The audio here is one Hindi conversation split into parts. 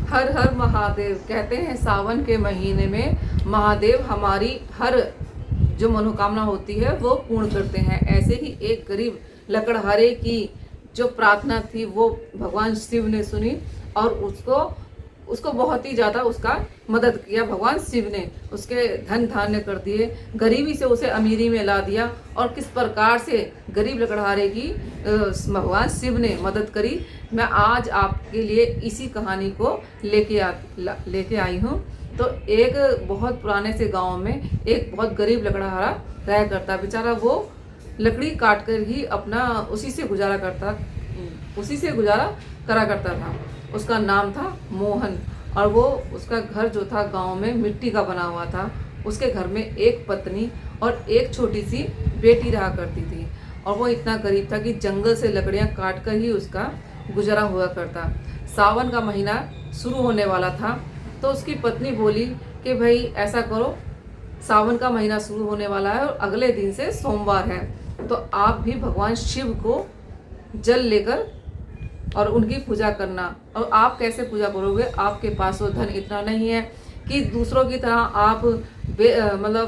हर हर महादेव। कहते हैं सावन के महीने में महादेव हमारी हर जो मनोकामना होती है वो पूर्ण करते हैं। ऐसे ही एक गरीब लकड़हारे की जो प्रार्थना थी वो भगवान शिव ने सुनी और उसको बहुत ही ज़्यादा उसका मदद किया। भगवान शिव ने उसके धन धान्य कर दिए, गरीबी से उसे अमीरी में ला दिया। और किस प्रकार से गरीब लकड़हारे की भगवान शिव ने मदद करी, मैं आज आपके लिए इसी कहानी को लेके आई हूँ। तो एक बहुत पुराने से गांव में एक बहुत गरीब लकड़हारा रहा करता। बेचारा वो लकड़ी काट कर ही अपना उसी से गुजारा करा करता था। उसका नाम था मोहन और वो उसका घर जो था गांव में मिट्टी का बना हुआ था। उसके घर में एक पत्नी और एक छोटी सी बेटी रहा करती थी और वो इतना गरीब था कि जंगल से लकड़ियां काट कर ही उसका गुजारा हुआ करता। सावन का महीना शुरू होने वाला था तो उसकी पत्नी बोली कि भाई ऐसा करो, सावन का महीना शुरू होने वाला है और अगले दिन से सोमवार है, तो आप भी भगवान शिव को जल लेकर और उनकी पूजा करना। और आप कैसे पूजा करोगे, आपके पास वो धन इतना नहीं है कि दूसरों की तरह आप मतलब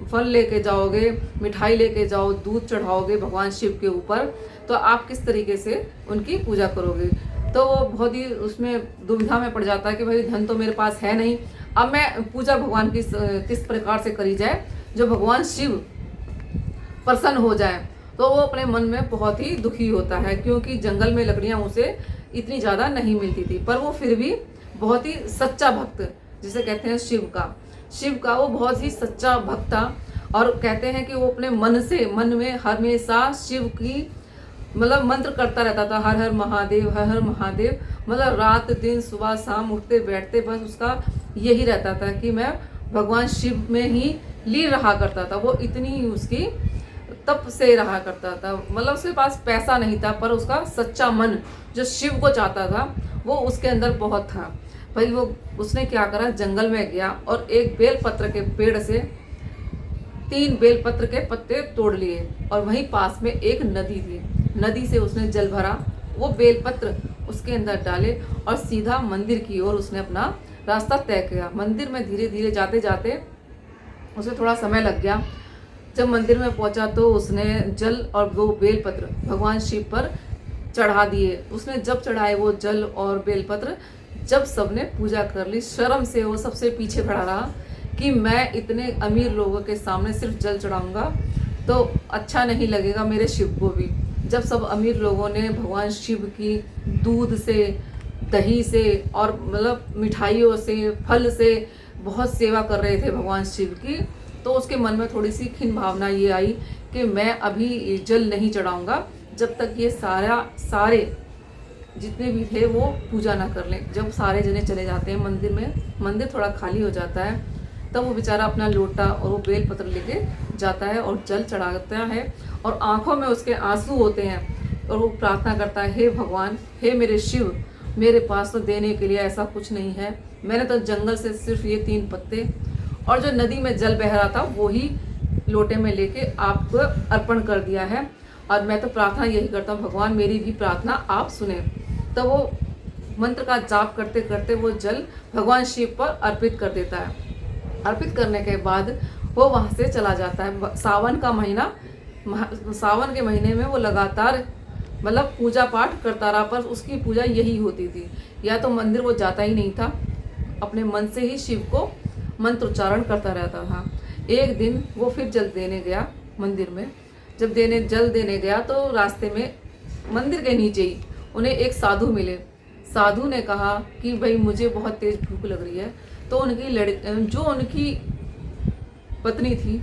फल लेके जाओगे, मिठाई लेके जाओ, दूध चढ़ाओगे भगवान शिव के ऊपर, तो आप किस तरीके से उनकी पूजा करोगे। तो वो बहुत ही उसमें दुविधा में पड़ जाता है कि भाई धन तो मेरे पास है नहीं, अब मैं पूजा भगवान की किस प्रकार से करी जाए जो भगवान शिव प्रसन्न हो जाए। तो वो अपने मन में बहुत ही दुखी होता है क्योंकि जंगल में लकड़ियां उसे इतनी ज़्यादा नहीं मिलती थी। पर वो फिर भी बहुत ही सच्चा भक्त, जिसे कहते हैं शिव का वो बहुत ही सच्चा भक्त था। और कहते हैं कि वो अपने मन में हमेशा शिव की मतलब मंत्र करता रहता था, हर हर महादेव, हर हर महादेव। मतलब रात दिन सुबह शाम उठते बैठते बस उसका यही रहता था कि मैं भगवान शिव में ही लीन रहा करता था। वो इतनी उसकी तप से रहा करता था। मतलब उसके पास पैसा नहीं था पर उसका सच्चा मन जो शिव को चाहता था वो उसके अंदर बहुत था। भाई वो उसने क्या करा, जंगल में गया और एक बेलपत्र के पेड़ से 3 बेलपत्र के पत्ते तोड़ लिए और वहीं पास में एक नदी थी। नदी से उसने जल भरा, वो बेलपत्र उसके अंदर डाले और सीधा मंदिर की ओर उसने अपना रास्ता तय किया। मंदिर में धीरे धीरे जाते जाते उसे थोड़ा समय लग गया। जब मंदिर में पहुंचा तो उसने जल और वो बेलपत्र भगवान शिव पर चढ़ा दिए। उसने जब चढ़ाए वो जल और बेलपत्र, जब सबने पूजा कर ली, शर्म से वो सबसे पीछे खड़ा रहा कि मैं इतने अमीर लोगों के सामने सिर्फ जल चढ़ाऊंगा तो अच्छा नहीं लगेगा मेरे शिव को भी। जब सब अमीर लोगों ने भगवान शिव की दूध से, दही से और मतलब मिठाइयों से, फल से बहुत सेवा कर रहे थे भगवान शिव की, तो उसके मन में थोड़ी सी खिन्न भावना ये आई कि मैं अभी जल नहीं चढ़ाऊंगा जब तक ये सारे जितने भी थे वो पूजा ना कर लें। जब सारे जने चले जाते हैं मंदिर में, मंदिर थोड़ा खाली हो जाता है, तब वो बेचारा अपना लोटा और वो बेलपत्र लेके जाता है और जल चढ़ाता है और आंखों में उसके आंसू होते हैं और वो प्रार्थना करता है, हे भगवान, हे मेरे शिव, मेरे पास तो देने के लिए ऐसा कुछ नहीं है। मैंने तो जंगल से सिर्फ ये 3 पत्ते और जो नदी में जल बह रहा था वो ही लोटे में लेके आपको अर्पण कर दिया है और मैं तो प्रार्थना यही करता हूँ, भगवान मेरी भी प्रार्थना आप सुने। तो वो मंत्र का जाप करते करते वो जल भगवान शिव पर अर्पित कर देता है। अर्पित करने के बाद वो वहाँ से चला जाता है। सावन के महीने में वो लगातार मतलब पूजा पाठ करता रहा, पर उसकी पूजा यही होती थी, या तो मंदिर वो जाता ही नहीं था, अपने मन से ही शिव को मंत्र उच्चारण करता रहता था। एक दिन वो फिर जल देने गया मंदिर में। जब जल देने गया तो रास्ते में मंदिर के नीचे ही उन्हें एक साधु मिले। साधु ने कहा कि भाई मुझे बहुत तेज भूख लग रही है। तो जो उनकी पत्नी थी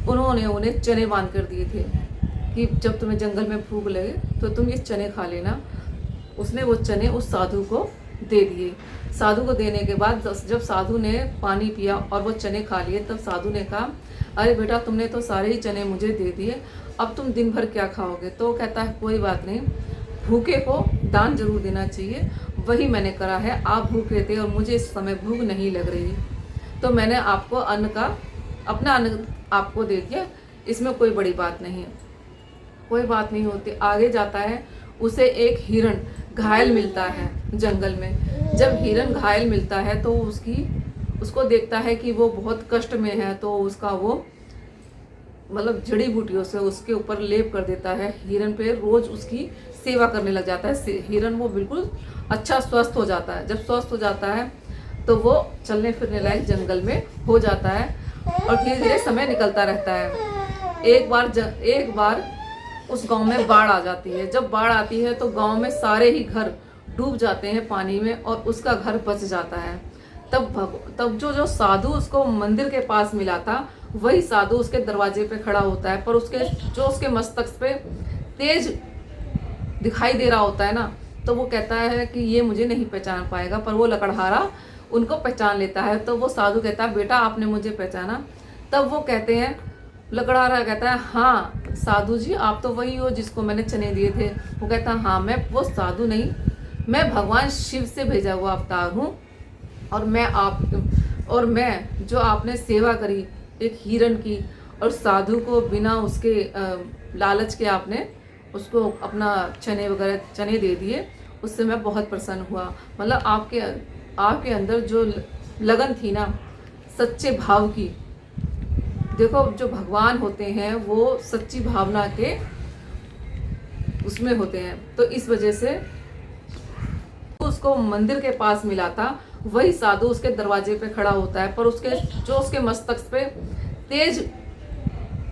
उन्होंने उन्हें चने बांध कर दिए थे कि जब तुम्हें जंगल में भूख लगे तो तुम ये चने खा लेना। उसने वो चने उस साधु को दे दिए। साधु को देने के बाद जब साधु ने पानी पिया और वो चने खा लिए, तब साधु ने कहा, अरे बेटा तुमने तो सारे ही चने मुझे दे दिए, अब तुम दिन भर क्या खाओगे। तो कहता है कोई बात नहीं, भूखे को दान जरूर देना चाहिए, वही मैंने करा है। आप भूखे थे और मुझे इस समय भूख नहीं लग रही, तो मैंने आपको अपना अन्न आपको दे दिया, इसमें कोई बड़ी बात नहीं है। कोई बात नहीं होती। आगे जाता है, उसे एक हिरण घायल मिलता है जंगल में। जब हिरन घायल मिलता है तो उसको देखता है कि वो बहुत कष्ट में है, तो उसका वो मतलब जड़ी बूटियों से उसके ऊपर लेप कर देता है। हिरन पे रोज उसकी सेवा करने लग जाता है। हिरन वो बिल्कुल अच्छा स्वस्थ हो जाता है। जब स्वस्थ हो जाता है तो वो चलने फिरने लायक जंगल में हो जाता है और धीरे धीरे समय निकलता रहता है। एक बार उस गांव में बाढ़ आ जाती है। जब बाढ़ आती है तो गांव में सारे ही घर डूब जाते हैं पानी में और उसका घर बच जाता है। तब जो साधु उसको मंदिर के पास मिला था, वही साधु उसके दरवाजे पे खड़ा होता है, पर उसके मस्तक पे तेज दिखाई दे रहा होता है ना, तो वो कहता है कि ये मुझे नहीं पहचान पाएगा, पर वो लकड़हारा उनको पहचान लेता है। तो वो साधु कहता है, बेटा आपने मुझे पहचाना? तब वो कहते हैं, लकड़हारा कहता है, हाँ साधु जी, आप तो वही हो जिसको मैंने चने दिए थे। वो कहता है, हाँ मैं वो साधु नहीं, मैं भगवान शिव से भेजा हुआ अवतार हूँ और मैं जो आपने सेवा करी एक हिरण की और साधु को बिना उसके लालच के आपने उसको अपना चने दे दिए, उससे मैं बहुत प्रसन्न हुआ। मतलब आपके अंदर जो लगन थी ना सच्चे भाव की, देखो जो भगवान होते हैं वो सच्ची भावना के उसमें होते हैं, तो इस वजह से उसको मंदिर के पास मिला था, वही साधु उसके दरवाजे पे खड़ा होता है, पर उसके मस्तक पे तेज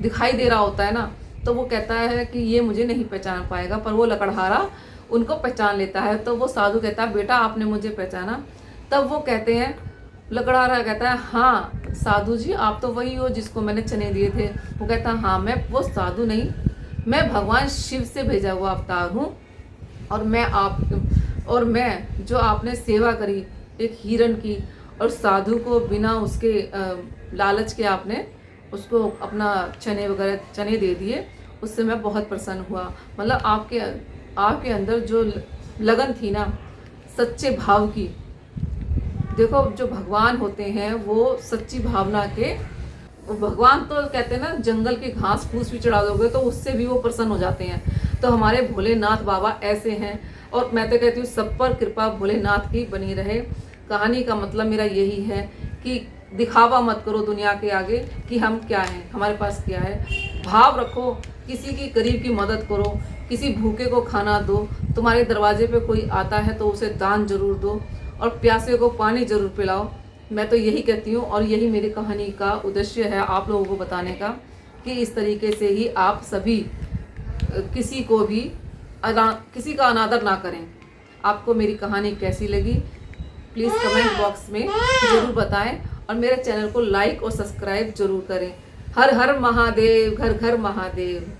दिखाई दे रहा होता है ना, तो वो कहता है कि ये मुझे नहीं पहचान पाएगा, पर वो लकड़हारा उनको पहचान लेता है। तो वो साधु कहता है, बेटा आपने मुझे पहचाना? तब वो कहते हैं, लकड़हारा कहता है, हाँ साधु जी, आप तो वही हो जिसको मैंने चने दिए थे। वो कहता है, हाँ मैं वो साधु नहीं, मैं भगवान शिव से भेजा हुआ अवतार हूँ और मैं जो आपने सेवा करी एक हिरण की और साधु को बिना उसके लालच के आपने उसको अपना चने दे दिए, उससे मैं बहुत प्रसन्न हुआ। मतलब आपके अंदर जो लगन थी ना सच्चे भाव की, देखो जो भगवान होते हैं वो सच्ची भावना के, भगवान तो कहते हैं ना जंगल की घास फूस भी चढ़ा दोगे तो उससे भी वो प्रसन्न हो जाते हैं। तो हमारे भोलेनाथ बाबा ऐसे हैं और मैं तो कहती हूँ सब पर कृपा भोलेनाथ की बनी रहे। कहानी का मतलब मेरा यही है कि दिखावा मत करो दुनिया के आगे कि हम क्या हैं, हमारे पास क्या है। भाव रखो, किसी की गरीब की मदद करो, किसी भूखे को खाना दो, तुम्हारे दरवाजे पे कोई आता है तो उसे दान जरूर दो और प्यासे को पानी जरूर पिलाओ। मैं तो यही कहती हूँ और यही मेरी कहानी का उद्देश्य है आप लोगों को बताने का कि इस तरीके से ही आप सभी किसी का अनादर ना करें। आपको मेरी कहानी कैसी लगी प्लीज़ कमेंट बॉक्स में ज़रूर बताएं और मेरे चैनल को लाइक और सब्सक्राइब जरूर करें। हर हर महादेव, घर घर महादेव।